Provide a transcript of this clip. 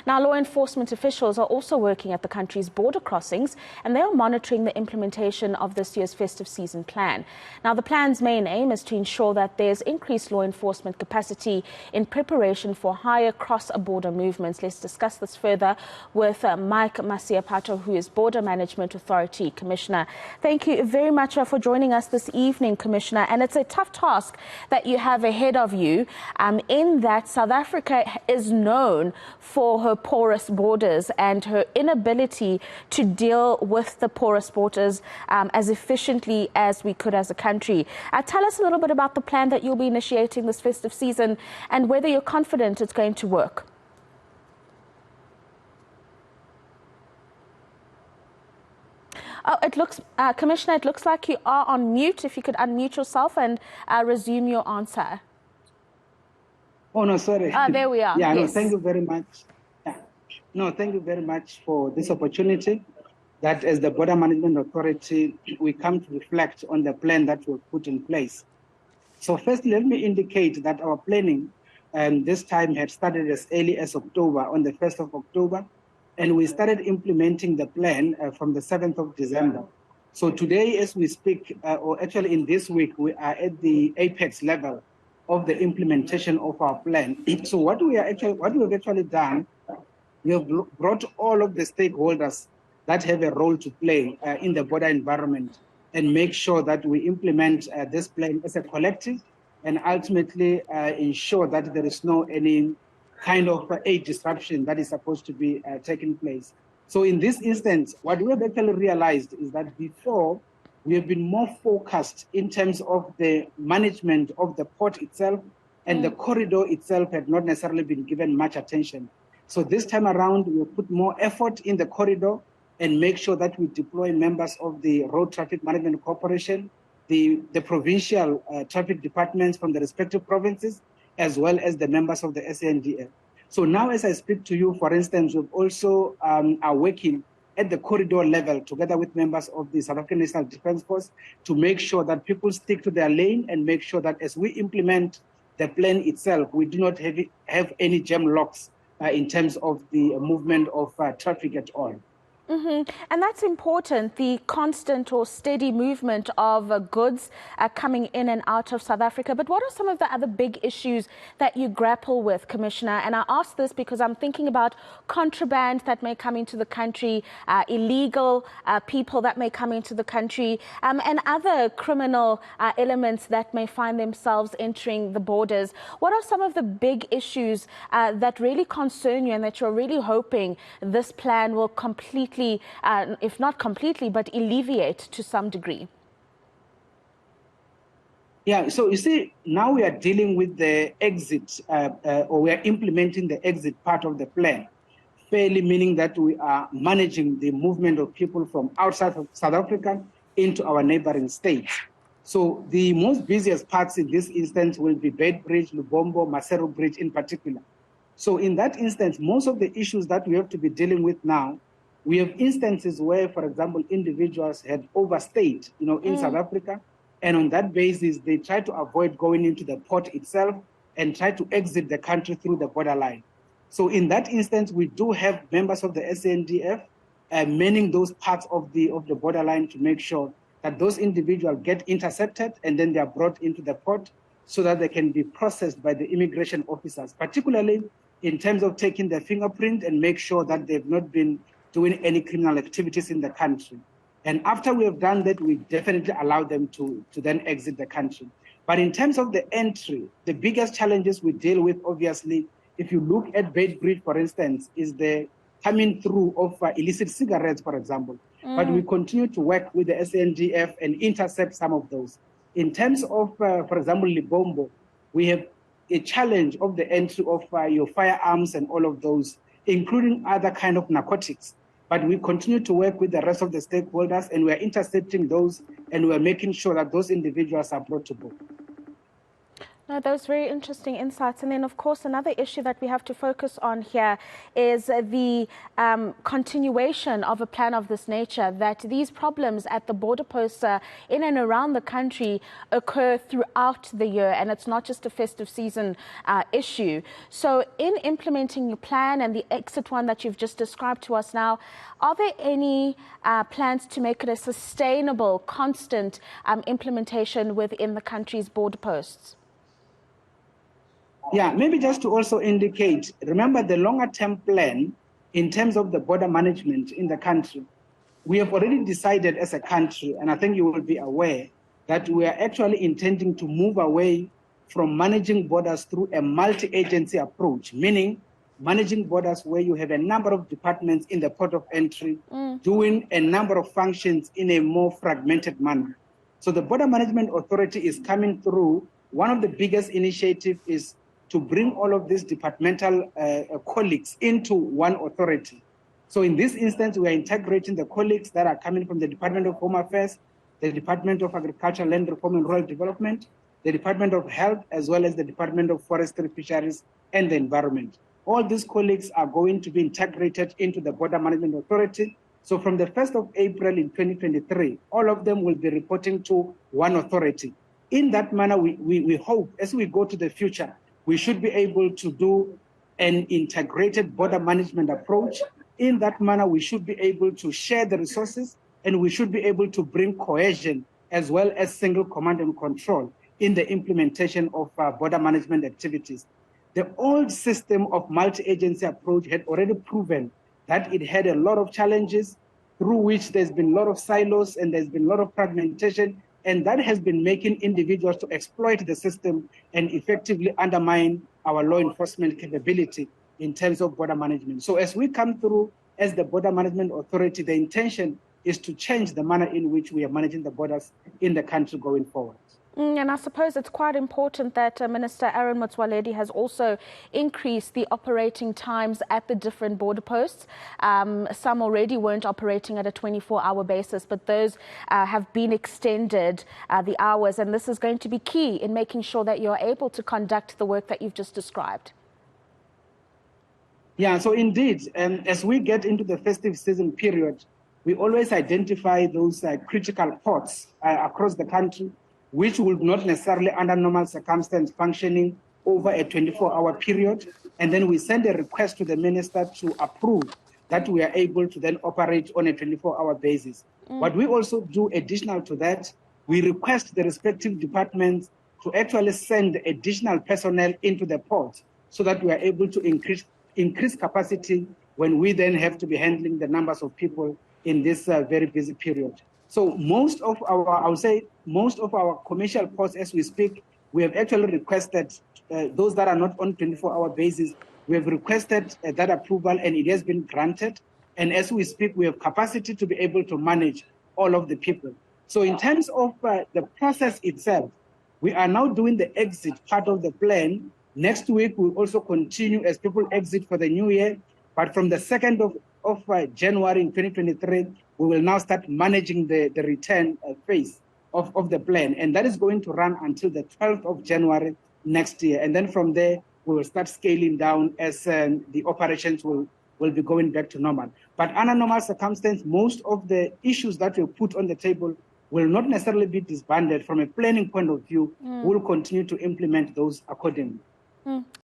Now, law enforcement officials are also working at the country's border crossings, and they are monitoring the implementation of this year's festive season plan. Now, the plan's main aim is to ensure that there's increased law enforcement capacity in preparation for higher cross-border movements. Let's discuss this further with Mike Masiapato, who is Border Management Authority Commissioner. Thank you very much for joining us this evening, Commissioner. And it's a tough task that you have ahead of you, in that South Africa is known for her porous borders and her inability to deal with the porous borders as efficiently as we could as a country. Tell us a little bit about the plan that you'll be initiating this festive season and whether you're confident it's going to work. Oh, it looks, Commissioner, it looks like you are on mute. If you could unmute yourself and resume your answer. Oh, no, sorry. There we are. Yeah, yes. No, thank you very much. Yeah. No, thank you very much for this opportunity that as the Border Management Authority, we come to reflect on the plan that we've put in place. So first, let me indicate that our planning this time had started as early as October, on the 1st of October, and we started implementing the plan from the 7th of December. So today, as we speak, or actually in this week, we are at the apex level of the implementation of our plan. So what we've actually done, we have brought all of the stakeholders that have a role to play in the border environment and make sure that we implement this plan as a collective and ultimately ensure that there is no any kind of a disruption that is supposed to be taking place. So in this instance, what we have actually realized is that before, we have been more focused in terms of the management of the port itself, and the corridor itself had not necessarily been given much attention. So this time around, we will put more effort in the corridor and make sure that we deploy members of the Road Traffic Management Corporation, the provincial traffic departments from the respective provinces, as well as the members of the SANDF. So now as I speak to you, for instance, we've also are working at the corridor level together with members of the South African National Defence Force to make sure that people stick to their lane and make sure that as we implement the plan itself, we do not have any jam locks in terms of the movement of traffic at all. And that's important, the constant or steady movement of goods coming in and out of South Africa. But what are some of the other big issues that you grapple with, Commissioner? And I ask this because I'm thinking about contraband that may come into the country, illegal people that may come into the country, and other criminal elements that may find themselves entering the borders. What are some of the big issues that really concern you and that you're really hoping this plan will completely, if not completely, but alleviate to some degree? Yeah, so you see, now we are dealing with the exit, or we are implementing the exit part of the plan, fairly meaning that we are managing the movement of people from outside of South Africa into our neighboring states. So the most busiest parts in this instance will be Beitbridge, Lubombo, Maseru Bridge in particular. So in that instance, most of the issues that we have to be dealing with now, we have instances where, for example, individuals had overstayed, in South Africa, and on that basis, they try to avoid going into the port itself and try to exit the country through the borderline. So in that instance, we do have members of the SANDF manning those parts of the borderline to make sure that those individuals get intercepted and then they are brought into the port so that they can be processed by the immigration officers, particularly in terms of taking their fingerprint and make sure that they've not been doing any criminal activities in the country. And after we have done that, we definitely allow them to then exit the country. But in terms of the entry, the biggest challenges we deal with, obviously, if you look at Beitbridge, for instance, is the coming through of illicit cigarettes, for example. But we continue to work with the SANDF and intercept some of those. In terms of, for example, Libombo, we have a challenge of the entry of your firearms and all of those, including other kind of narcotics. But we continue to work with the rest of the stakeholders, and we are intercepting those, and we are making sure that those individuals are brought to book. Those very interesting insights. And then, of course, another issue that we have to focus on here is the continuation of a plan of this nature, that these problems at the border posts in and around the country occur throughout the year, and it's not just a festive season issue. So in implementing your plan and the exit one that you've just described to us now, are there any plans to make it a sustainable, constant implementation within the country's border posts? Yeah, maybe just to also indicate, remember the longer term plan in terms of the border management in the country. We have already decided as a country, and I think you will be aware, that we are actually intending to move away from managing borders through a multi-agency approach, meaning managing borders where you have a number of departments in the port of entry doing a number of functions in a more fragmented manner. So the Border Management Authority is coming through. One of the biggest initiatives is to bring all of these departmental colleagues into one authority. So in this instance, we are integrating the colleagues that are coming from the Department of Home Affairs, the Department of Agriculture, Land Reform and Rural Development, the Department of Health, as well as the Department of Forestry, Fisheries and the Environment. All these colleagues are going to be integrated into the Border Management Authority. So from the 1st of April in 2023, all of them will be reporting to one authority. In that manner, we hope as we go to the future, we should be able to do an integrated border management approach. In that manner, we should be able to share the resources, and we should be able to bring cohesion as well as single command and control in the implementation of border management activities. The old system of multi-agency approach had already proven that it had a lot of challenges through which there's been a lot of silos and there's been a lot of fragmentation, and that has been making individuals to exploit the system and effectively undermine our law enforcement capability in terms of border management. So as we come through as the Border Management Authority, the intention is to change the manner in which we are managing the borders in the country going forward. And I suppose it's quite important that Minister Aaron Motsoaledi has also increased the operating times at the different border posts. Some already weren't operating at a 24-hour basis, but those have been extended, the hours, and this is going to be key in making sure that you're able to conduct the work that you've just described. Yeah, so indeed, as we get into the festive season period, we always identify those critical ports across the country, which would not necessarily under normal circumstances functioning over a 24-hour period. And then we send a request to the minister to approve that we are able to then operate on a 24-hour basis. What we also do additional to that, we request the respective departments to actually send additional personnel into the port so that we are able to increase capacity when we then have to be handling the numbers of people in this very busy period. So most of our commercial ports as we speak, we have actually requested those that are not on 24-hour basis, we have requested that approval and it has been granted. And as we speak, we have capacity to be able to manage all of the people. So in terms of the process itself, we are now doing the exit part of the plan. Next week, we'll also continue as people exit for the new year. But from the 2nd of January in 2023, we will now start managing the return phase of the plan. And that is going to run until the 12th of January next year. And then from there, we will start scaling down as the operations will be going back to normal. But under normal circumstances, most of the issues that we put on the table will not necessarily be disbanded. From a planning point of view, we'll continue to implement those accordingly.